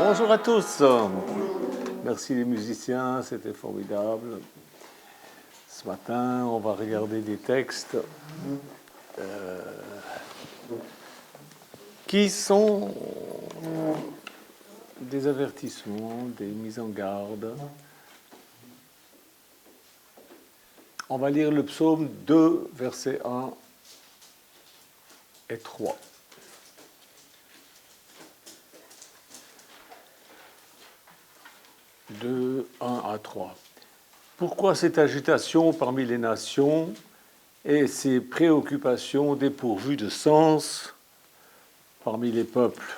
Bonjour à tous. Merci les musiciens, c'était formidable. Ce matin, on va regarder des textes qui sont des avertissements, des mises en garde. On va lire le psaume 2, versets 1 et 3. De 1 à 3. Pourquoi cette agitation parmi les nations et ces préoccupations dépourvues de sens parmi les peuples?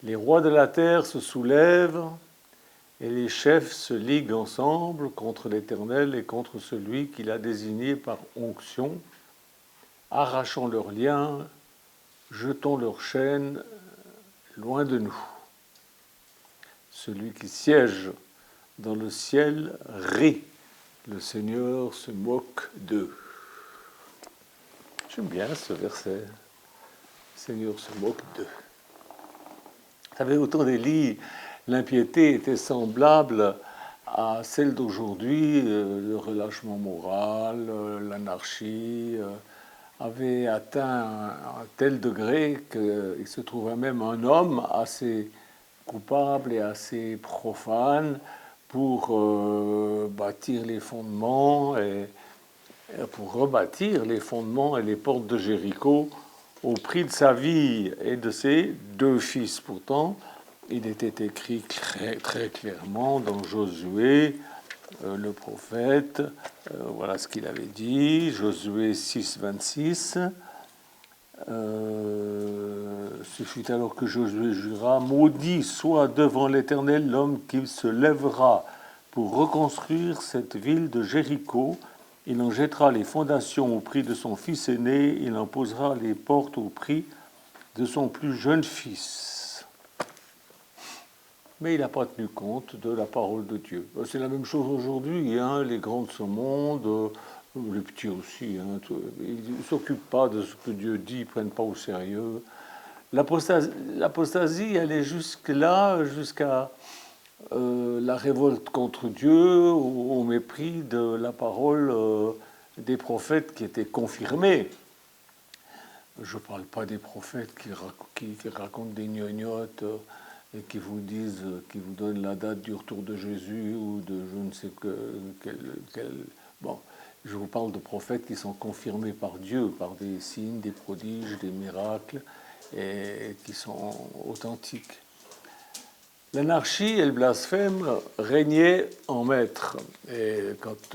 Les rois de la terre se soulèvent et les chefs se liguent ensemble contre l'Éternel et contre celui qu'il a désigné par onction, arrachant leurs liens, jetant leurs chaînes loin de nous. Celui qui siège dans le ciel rit, le Seigneur se moque d'eux. J'aime bien ce verset. Le Seigneur se moque d'eux. Vous savez, au temps d'Élie, l'impiété était semblable à celle d'aujourd'hui, le relâchement moral, l'anarchie, avait atteint un tel degré qu'il se trouvait même un homme assez coupable et assez profane pour bâtir les fondements et pour rebâtir les fondements et les portes de Jéricho au prix de sa vie et de ses 2 fils. Pourtant, il était écrit très clairement dans Josué, le prophète, voilà ce qu'il avait dit, Josué 6, 26. Ce fut alors que Josué jura, maudit soit devant l'Éternel l'homme qui se lèvera pour reconstruire cette ville de Jéricho. Il en jettera les fondations au prix de son fils aîné, il en posera les portes au prix de son plus jeune fils. Mais il n'a pas tenu compte de la parole de Dieu. C'est la même chose aujourd'hui, hein, les grands de ce monde, les petits aussi, hein, ils ne s'occupent pas de ce que Dieu dit, ils ne prennent pas au sérieux. L'apostasie, elle est jusque-là, jusqu'à la révolte contre Dieu, au mépris de la parole des prophètes qui étaient confirmés. Je ne parle pas des prophètes qui racontent des gnognottes et qui vous disent, qui vous donnent la date du retour de Jésus ou de je ne sais quel. Bon, je vous parle de prophètes qui sont confirmés par Dieu, par des signes, des prodiges, des miracles, et qui sont authentiques. L'anarchie et le blasphème régnaient en maître. Et quand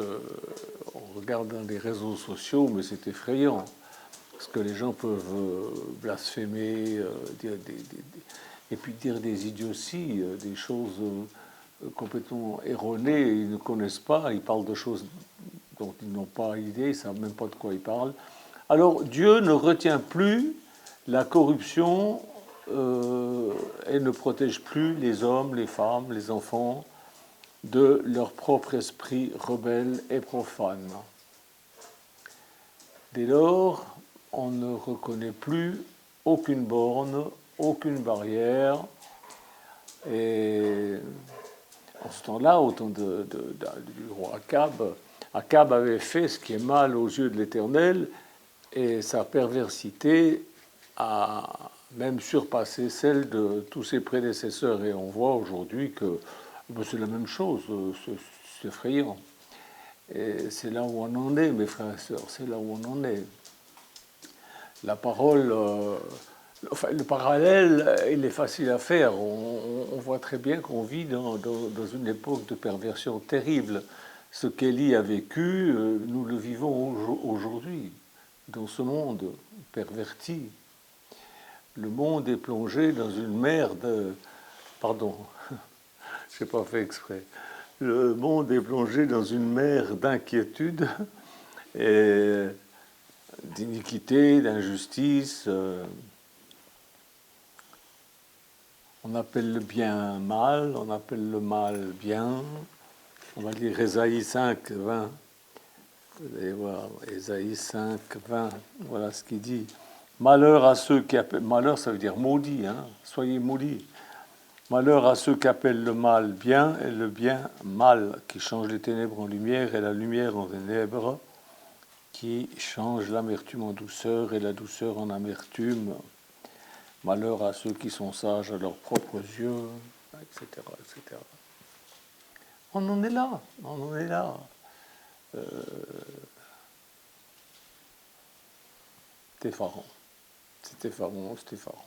on regarde dans les réseaux sociaux, mais c'est effrayant, parce que les gens peuvent blasphémer, et puis dire des idioties, des choses complètement erronées. Ils ne connaissent pas, ils parlent de choses dont ils n'ont pas idée, ils ne savent même pas de quoi ils parlent. Alors Dieu ne retient plus la corruption et ne protège plus les hommes, les femmes, les enfants de leur propre esprit rebelle et profane. Dès lors, on ne reconnaît plus aucune borne, aucune barrière. Et en ce temps-là, au temps du roi Akab avait fait ce qui est mal aux yeux de l'Éternel, et sa perversité a même surpassé celle de tous ses prédécesseurs. Et on voit aujourd'hui que c'est la même chose, c'est effrayant. Et c'est là où on en est, mes frères et sœurs, c'est là où on en est. La parole, le parallèle, il est facile à faire. On voit très bien qu'on vit dans une époque de perversion terrible. Ce qu'Élie a vécu, nous le vivons aujourd'hui, dans ce monde perverti. Le monde est plongé dans une mer de... Pardon, je n'ai pas fait exprès. Le monde est plongé dans une mer d'inquiétude et d'iniquité, d'injustice. On appelle le bien mal, on appelle le mal bien. On va lire Ésaïe 5, 20. Vous allez voir, Ésaïe 5, 20. Voilà ce qu'il dit. Malheur à ceux qui appellent... Malheur, ça veut dire maudit, hein. Soyez maudits. Malheur à ceux qui appellent le mal bien et le bien mal, qui changent les ténèbres en lumière et la lumière en ténèbres, qui changent l'amertume en douceur et la douceur en amertume. Malheur à ceux qui sont sages à leurs propres yeux, etc., etc. On en est là, on en est là. C'est effarant, c'est effarant, c'est effarant.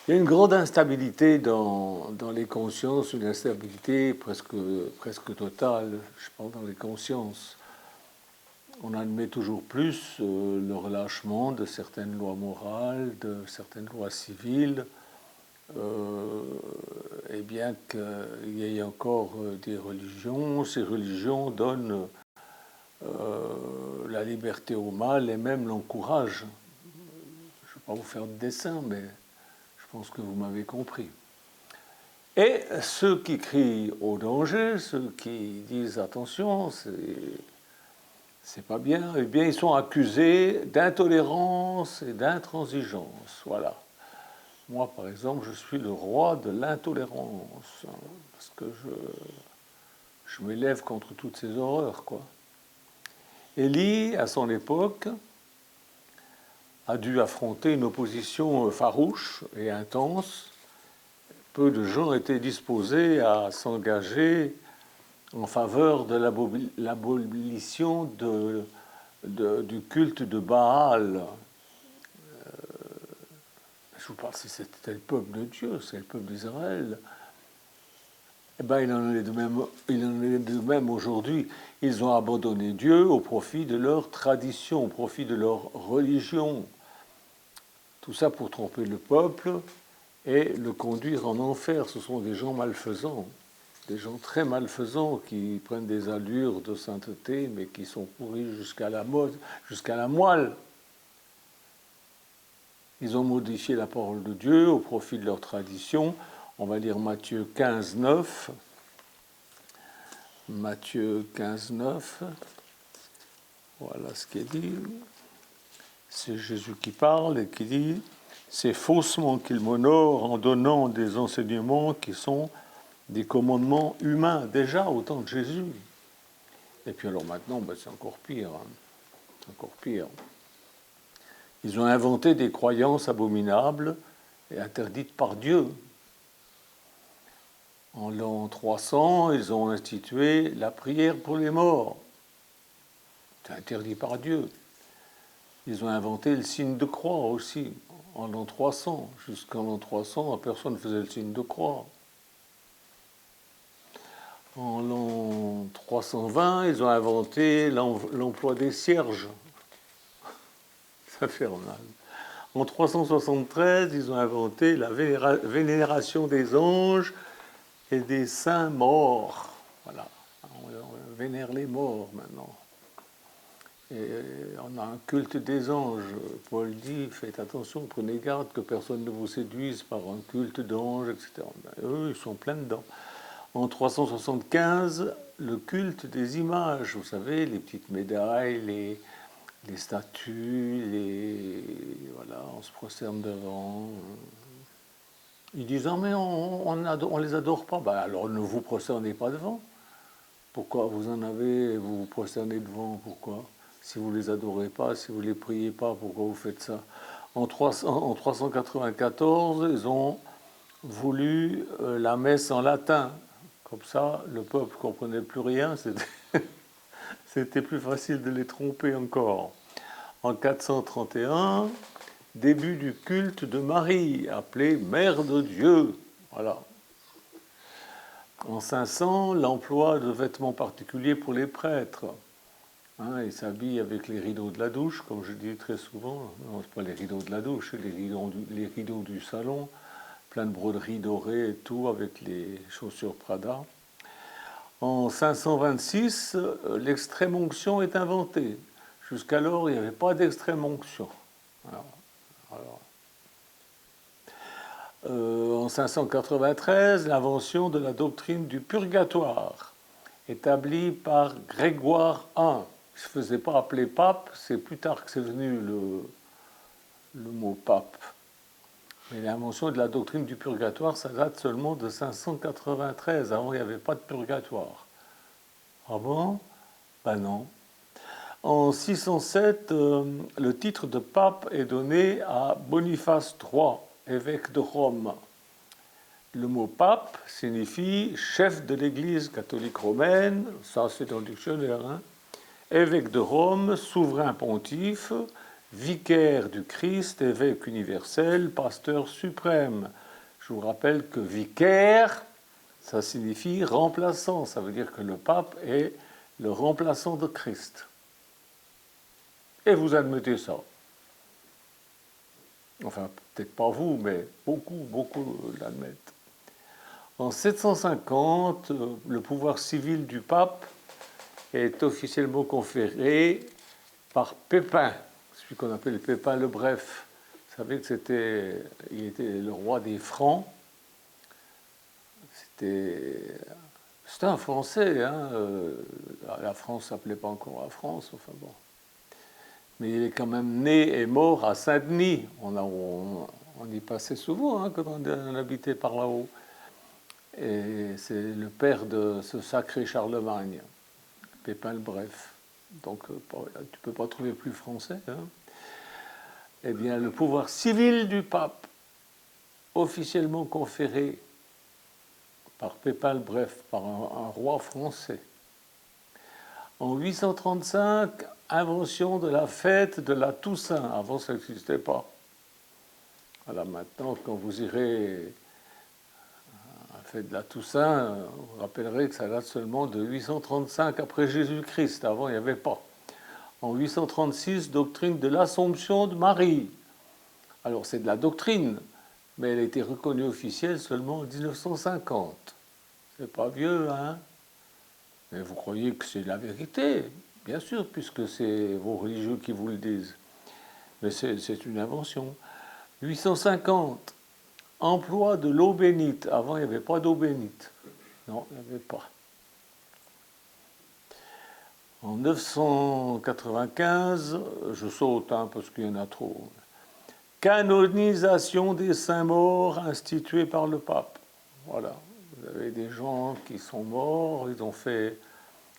Il y a une grande instabilité dans les consciences, une instabilité presque totale, je pense, dans les consciences. On admet toujours plus le relâchement de certaines lois morales, de certaines lois civiles, et bien qu'il y ait encore des religions, ces religions donnent la liberté au mal et même l'encouragent. Je ne vais pas vous faire de dessin, mais je pense que vous m'avez compris. Et ceux qui crient au danger, ceux qui disent attention, c'est pas bien, eh bien ils sont accusés d'intolérance et d'intransigeance. Voilà. Moi, par exemple, je suis le roi de l'intolérance, hein, parce que je m'élève contre toutes ces horreurs, quoi. Élie, à son époque, a dû affronter une opposition farouche et intense. Peu de gens étaient disposés à s'engager en faveur de l'abolition du culte de Baal. Je vous parle, si c'était le peuple de Dieu, c'est le peuple d'Israël. Eh bien, il en est de même aujourd'hui. Ils ont abandonné Dieu au profit de leur tradition, au profit de leur religion. Tout ça pour tromper le peuple et le conduire en enfer. Ce sont des gens malfaisants, des gens très malfaisants qui prennent des allures de sainteté, mais qui sont pourris jusqu'à la moelle. Ils ont modifié la parole de Dieu au profit de leur tradition. On va lire Matthieu 15, 9. Matthieu 15, 9. Voilà ce qui est dit. C'est Jésus qui parle et qui dit « C'est faussement qu'il m'honore en donnant des enseignements qui sont des commandements humains, déjà au temps de Jésus. » Et puis alors maintenant, c'est encore pire. Hein. C'est encore pire. Ils ont inventé des croyances abominables et interdites par Dieu. En l'an 300, ils ont institué la prière pour les morts. C'est interdit par Dieu. Ils ont inventé le signe de croix aussi, en l'an 300. Jusqu'en l'an 300, personne ne faisait le signe de croix. En l'an 320, ils ont inventé l'emploi des cierges. C'est infernal. En 373, ils ont inventé la vénération des anges et des saints morts. Voilà. On vénère les morts maintenant. Et on a un culte des anges. Paul dit, faites attention, prenez garde que personne ne vous séduise par un culte d'anges, etc. Eux, ils sont pleins dedans. En 375, le culte des images, vous savez, les petites médailles, les statues, voilà, on se prosterne devant. Ils disent, ah mais on les adore pas. Ben, alors ne vous prosternez pas devant. Pourquoi vous en avez, vous vous prosternez devant, pourquoi? Si vous ne les adorez pas, si vous ne les priez pas, pourquoi vous faites ça? En 394, ils ont voulu la messe en latin. Comme ça, le peuple ne comprenait plus rien, c'était plus facile de les tromper encore. En 431, début du culte de Marie, appelée Mère de Dieu. Voilà. En 500, l'emploi de vêtements particuliers pour les prêtres. Hein, ils s'habillent avec les rideaux de la douche, comme je dis très souvent. Non, ce pas les rideaux de la douche, c'est les rideaux du salon, plein de broderies dorées et tout, avec les chaussures Prada. En 526, l'extrême-onction est inventée. Jusqu'alors, il n'y avait pas d'extrême-onction. En 593, l'invention de la doctrine du purgatoire, établie par Grégoire I. Il ne se faisait pas appeler pape, c'est plus tard que c'est venu le mot pape. Mais l'invention de la doctrine du purgatoire, ça date seulement de 593. Avant, il n'y avait pas de purgatoire. Ah bon? Ben non. En 607, le titre de pape est donné à Boniface III, évêque de Rome. Le mot pape signifie chef de l'Église catholique romaine, ça c'est dans le dictionnaire, hein. Évêque de Rome, souverain pontife, vicaire du Christ, évêque universel, pasteur suprême. Je vous rappelle que vicaire, ça signifie remplaçant, ça veut dire que le pape est le remplaçant de Christ. Et vous admettez ça. Enfin, peut-être pas vous, mais beaucoup l'admettent. En 750, le pouvoir civil du pape est officiellement conféré par Pépin, celui qu'on appelle Pépin le Bref. Vous savez que il était le roi des Francs. C'était un Français, hein. La France s'appelait pas encore la France, enfin bon. Mais il est quand même né et mort à Saint-Denis. On y passait souvent hein, quand on habitait par là-haut. Et c'est le père de ce sacré Charlemagne, Pépin le Bref. Donc tu ne peux pas trouver plus français. Hein. Eh bien, le pouvoir civil du pape, officiellement conféré par Pépin le Bref, par un roi français. En 835, invention de la fête de la Toussaint. Avant, ça n'existait pas. Voilà, maintenant, quand vous irez à la fête de la Toussaint, vous rappellerez que ça date seulement de 835 après Jésus-Christ. Avant, il n'y avait pas. En 836, doctrine de l'Assomption de Marie. Alors, c'est de la doctrine, mais elle a été reconnue officielle seulement en 1950. C'est pas vieux, hein? Mais vous croyez que c'est la vérité? Bien sûr, puisque c'est vos religieux qui vous le disent. Mais c'est une invention. 850, emploi de l'eau bénite. Avant, il n'y avait pas d'eau bénite. Non, il n'y avait pas. En 995, je saute hein, parce qu'il y en a trop. Canonisation des saints morts instituée par le pape. Voilà. Vous avez des gens qui sont morts, ils ont fait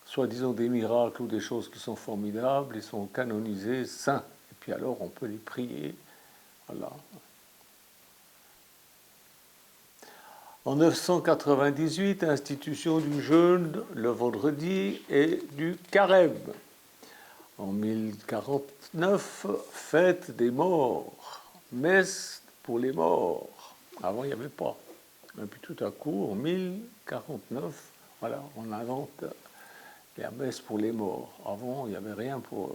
soi-disant des miracles ou des choses qui sont formidables, ils sont canonisés saints. Et puis alors on peut les prier. Voilà. En 998, institution du jeûne le vendredi et du carême. En 1049, fête des morts, messe pour les morts. Avant, il n'y avait pas. Et puis tout à coup, en 1049, voilà, on invente la messe pour les morts. Avant, il n'y avait rien pour...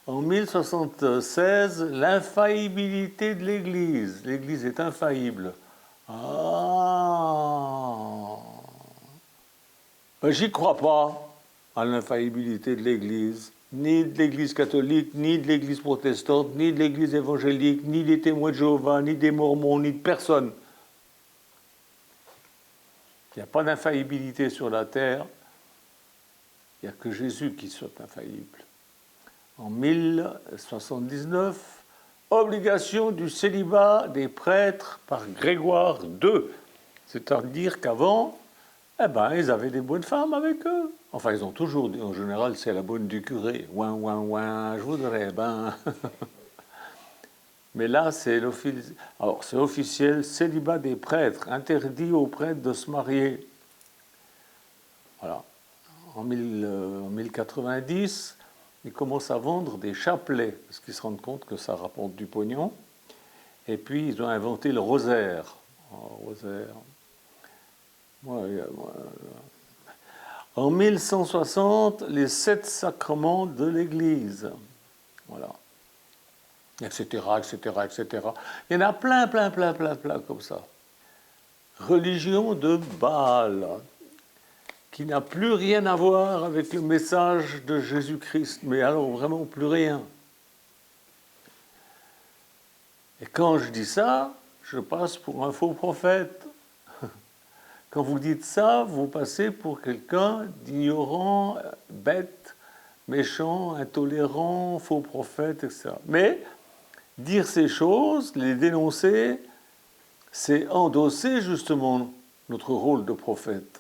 En 1076, l'infaillibilité de l'Église. L'Église est infaillible. Ah ben, j'y crois pas à l'infaillibilité de l'Église, ni de l'Église catholique, ni de l'Église protestante, ni de l'Église évangélique, ni des témoins de Jéhovah, ni des mormons, ni de personne. Il n'y a pas d'infaillibilité sur la terre. Il n'y a que Jésus qui soit infaillible. En 1079, obligation du célibat des prêtres par Grégoire II. C'est-à-dire qu'avant, eh ben, ils avaient des bonnes femmes avec eux. Enfin, ils ont toujours dit, en général, c'est la bonne du curé. Ouin, ouin, ouin, je voudrais, ben. Mais là, c'est l'officiel. Alors, c'est officiel, célibat des prêtres, interdit aux prêtres de se marier. Voilà. En 1090, ils commencent à vendre des chapelets, parce qu'ils se rendent compte que ça rapporte du pognon. Et puis, ils ont inventé le rosaire. Oh, rosaire. En 1160, les 7 sacrements de l'Église. Voilà. Etc., etc., etc. Il y en a plein comme ça. Religion de Baal, qui n'a plus rien à voir avec le message de Jésus-Christ, mais alors vraiment plus rien. Et quand je dis ça, je passe pour un faux prophète. Quand vous dites ça, vous passez pour quelqu'un d'ignorant, bête, méchant, intolérant, faux prophète, etc. Mais dire ces choses, les dénoncer, c'est endosser justement notre rôle de prophète.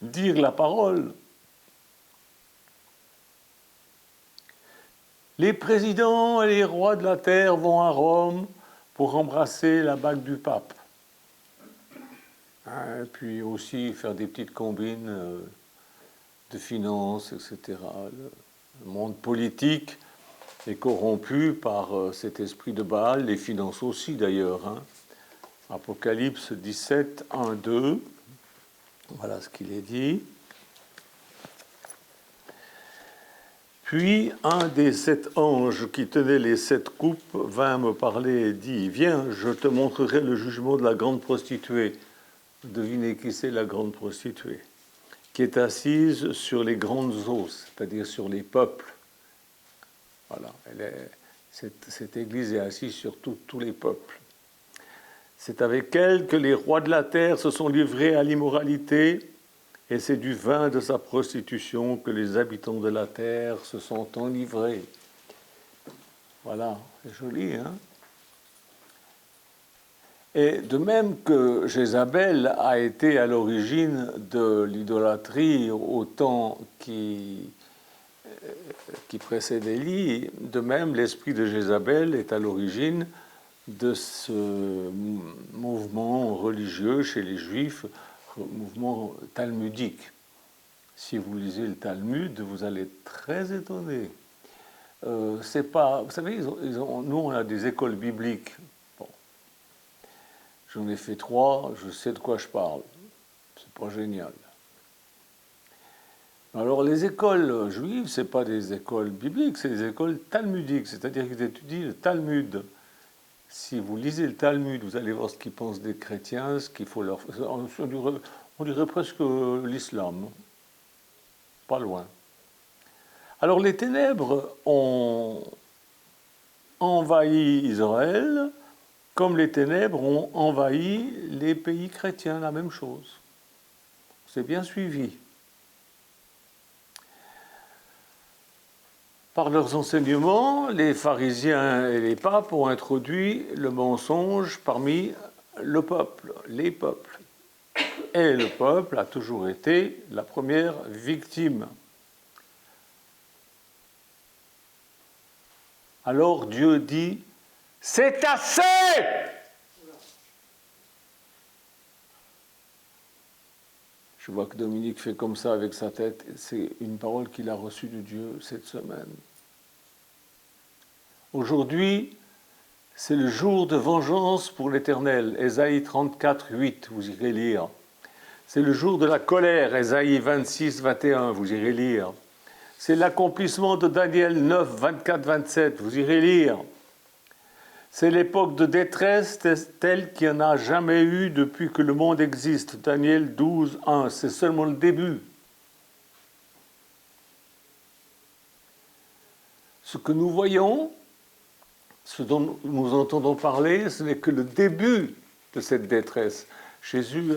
Dire la parole. Les présidents et les rois de la terre vont à Rome pour embrasser la bague du pape. Et puis aussi faire des petites combines de finances, etc. Le monde politique est corrompu par cet esprit de Baal, les finances aussi d'ailleurs. Hein. Apocalypse 17, 1, 2. Voilà ce qu'il est dit. Puis un des 7 anges qui tenaient les 7 coupes vint me parler et dit « Viens, je te montrerai le jugement de la grande prostituée. » Devinez qui c'est la grande prostituée, qui est assise sur les grandes eaux, c'est-à-dire sur les peuples. Voilà, cette église est assise sur tous les peuples. C'est avec elle que les rois de la terre se sont livrés à l'immoralité, et c'est du vin de sa prostitution que les habitants de la terre se sont enivrés. Voilà, c'est joli, hein? Et de même que Jézabel a été à l'origine de l'idolâtrie au temps qui précède Élie, de même l'esprit de Jézabel est à l'origine de ce mouvement religieux chez les Juifs, mouvement talmudique. Si vous lisez le Talmud, vous allez être très étonné. C'est pas, vous savez, nous on a des écoles bibliques. Bon. J'en ai fait 3, je sais de quoi je parle. C'est pas génial. Alors les écoles juives, c'est pas des écoles bibliques, c'est des écoles talmudiques, c'est-à-dire qu'ils étudient le Talmud. Si vous lisez le Talmud, vous allez voir ce qu'ils pensent des chrétiens, ce qu'il faut leur faire. On dirait presque l'islam. Pas loin. Alors les ténèbres ont envahi Israël, comme les ténèbres ont envahi les pays chrétiens, la même chose. C'est bien suivi. Par leurs enseignements, les pharisiens et les papes ont introduit le mensonge parmi le peuple, les peuples. Et le peuple a toujours été la première victime. Alors Dieu dit « C'est assez !» Je vois que Dominique fait comme ça avec sa tête. C'est une parole qu'il a reçue de Dieu cette semaine. Aujourd'hui, c'est le jour de vengeance pour l'Éternel. Ésaïe 34, 8, vous irez lire. C'est le jour de la colère. Ésaïe 26, 21, vous irez lire. C'est l'accomplissement de Daniel 9, 24, 27, vous irez lire. C'est l'époque de détresse telle qu'il n'y en a jamais eu depuis que le monde existe. Daniel 12, 1, c'est seulement le début. Ce que nous voyons, ce dont nous entendons parler, ce n'est que le début de cette détresse. Jésus,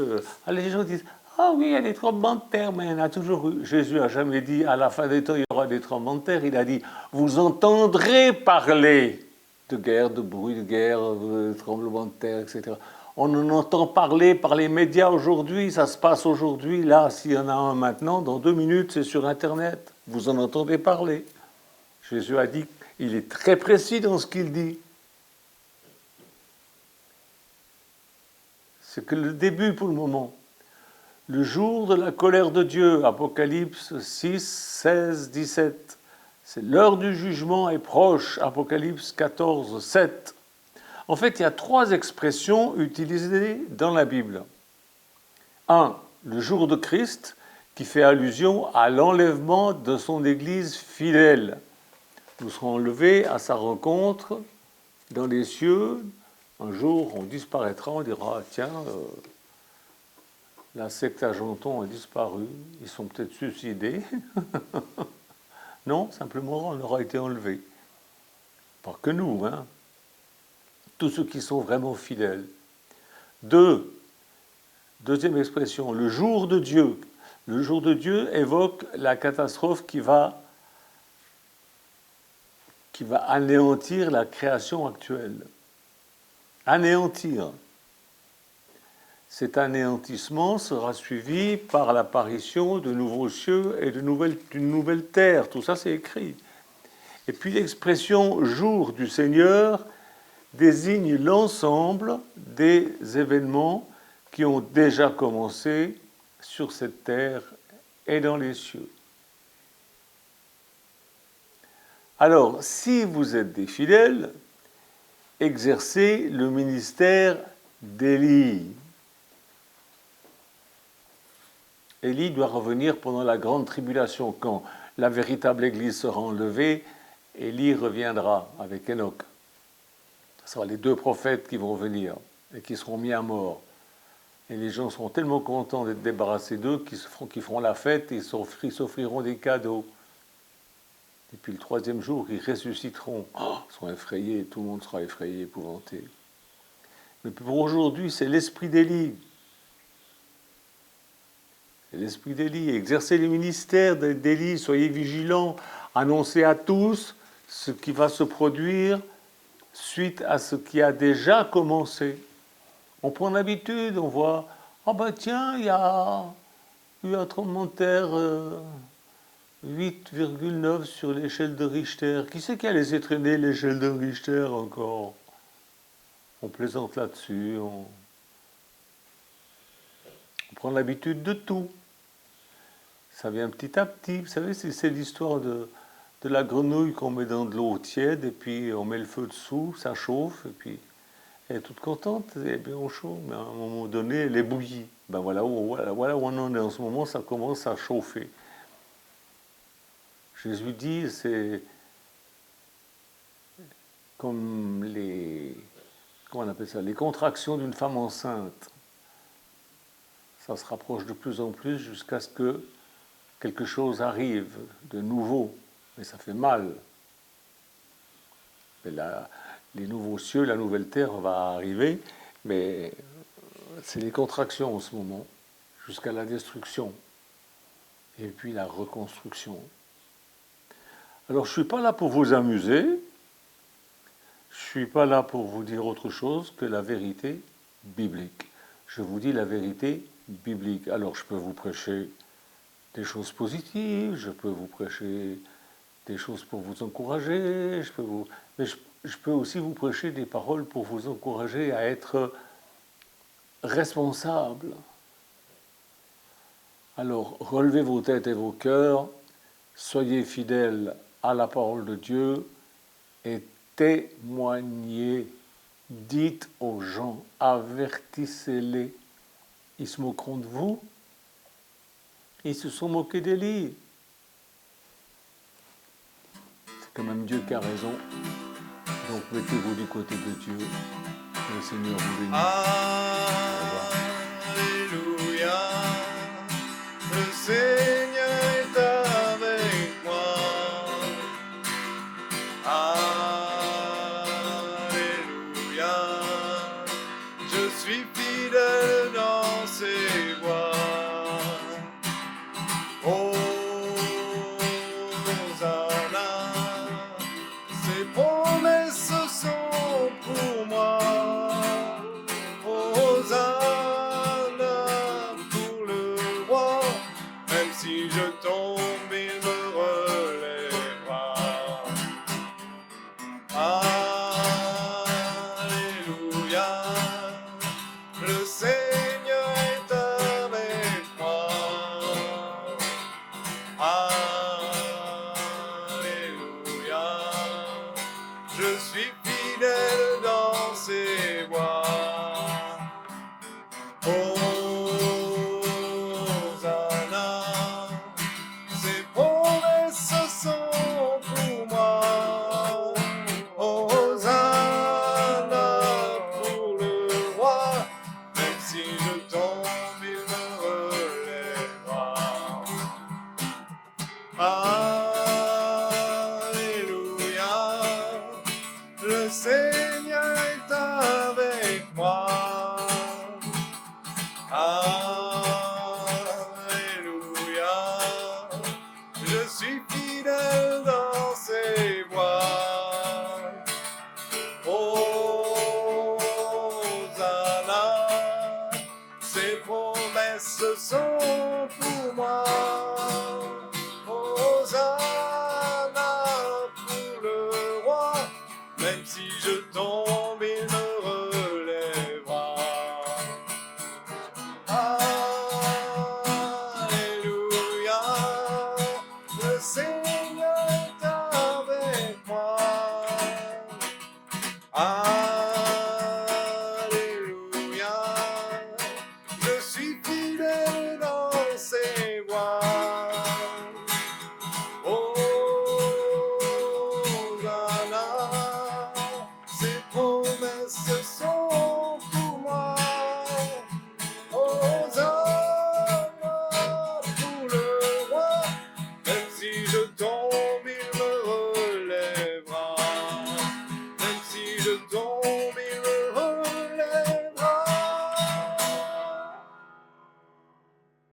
les gens disent « Ah oui, il y a des tremblements de terre, mais il y en a toujours eu. » Jésus n'a jamais dit « À la fin des temps, il y aura des tremblements de terre. » Il a dit « Vous entendrez parler de guerre, de bruit de guerre, de tremblements de terre, etc. » On en entend parler par les médias aujourd'hui, ça se passe aujourd'hui. Là, s'il y en a un maintenant, dans 2 minutes, c'est sur Internet. Vous en entendez parler. Jésus a dit, il est très précis dans ce qu'il dit. C'est que le début pour le moment. Le jour de la colère de Dieu, Apocalypse 6, 16, 17. C'est l'heure du jugement est proche, Apocalypse 14, 7. En fait, il y a 3 expressions utilisées dans la Bible. 1. Le jour de Christ, qui fait allusion à l'enlèvement de son Église fidèle. Nous serons enlevés à sa rencontre dans les cieux. Un jour, on disparaîtra, on dira, tiens, la secte à Genton a disparu, ils sont peut-être suicidés. Non, simplement, on aura été enlevés. Pas que nous, hein. Tous ceux qui sont vraiment fidèles. 2. Deuxième expression, le jour de Dieu. Le jour de Dieu évoque la catastrophe qui va anéantir la création actuelle. anéantir. Cet anéantissement sera suivi par l'apparition de nouveaux cieux et d'une nouvelle terre. Tout ça, c'est écrit. Et puis l'expression jour du Seigneur désigne l'ensemble des événements qui ont déjà commencé sur cette terre et dans les cieux. Alors, si vous êtes des fidèles, exercez le ministère d'Élie. Élie doit revenir pendant la grande tribulation. Quand la véritable Église sera enlevée, Élie reviendra avec Enoch. Ce sera les deux prophètes qui vont venir et qui seront mis à mort. Et les gens seront tellement contents d'être débarrassés d'eux qu'ils feront la fête et ils s'offriront des cadeaux. Et puis le troisième jour, ils ressusciteront. Ils seront effrayés, tout le monde sera effrayé, épouvanté. Mais pour aujourd'hui, c'est l'esprit d'Élie. C'est l'esprit d'Élie. Exercez les ministères d'Élie, soyez vigilants, annoncez à tous ce qui va se produire suite à ce qui a déjà commencé. On prend l'habitude, on voit, ah ben tiens, il y a eu un tremblement de terre 8,9 sur l'échelle de Richter. Qui c'est qui a laissé traîner l'échelle de Richter encore? On plaisante là-dessus, on prend l'habitude de tout. Ça vient petit à petit. Vous savez, c'est l'histoire de la grenouille qu'on met dans de l'eau tiède, et puis on met le feu dessous, ça chauffe, et puis elle est toute contente, elle est bien au chaud, mais à un moment donné, elle est bouillie. Ben voilà où on en est en ce moment, ça commence à chauffer. Jésus dit, c'est comme comment on appelle ça, les contractions d'une femme enceinte. Ça se rapproche de plus en plus jusqu'à ce que quelque chose arrive de nouveau, mais ça fait mal. Et les nouveaux cieux, la nouvelle terre va arriver, mais c'est les contractions en ce moment, jusqu'à la destruction, et puis la reconstruction. Alors je ne suis pas là pour vous amuser, je ne suis pas là pour vous dire autre chose que la vérité biblique. Je vous dis la vérité biblique. Alors je peux vous prêcher des choses positives, je peux vous prêcher des choses pour vous encourager, mais je peux aussi vous prêcher des paroles pour vous encourager à être responsable. Alors, relevez vos têtes et vos cœurs, soyez fidèles à la parole de Dieu et témoignez. Dites aux gens, avertissez-les. Ils se moqueront de vous. Ils se sont moqués d'Élie. C'est quand même Dieu qui a raison. Donc mettez-vous du côté de Dieu. Le Seigneur vous bénisse. Alléluia, le Seigneur est avec moi. Alléluia, je suis fidèle dans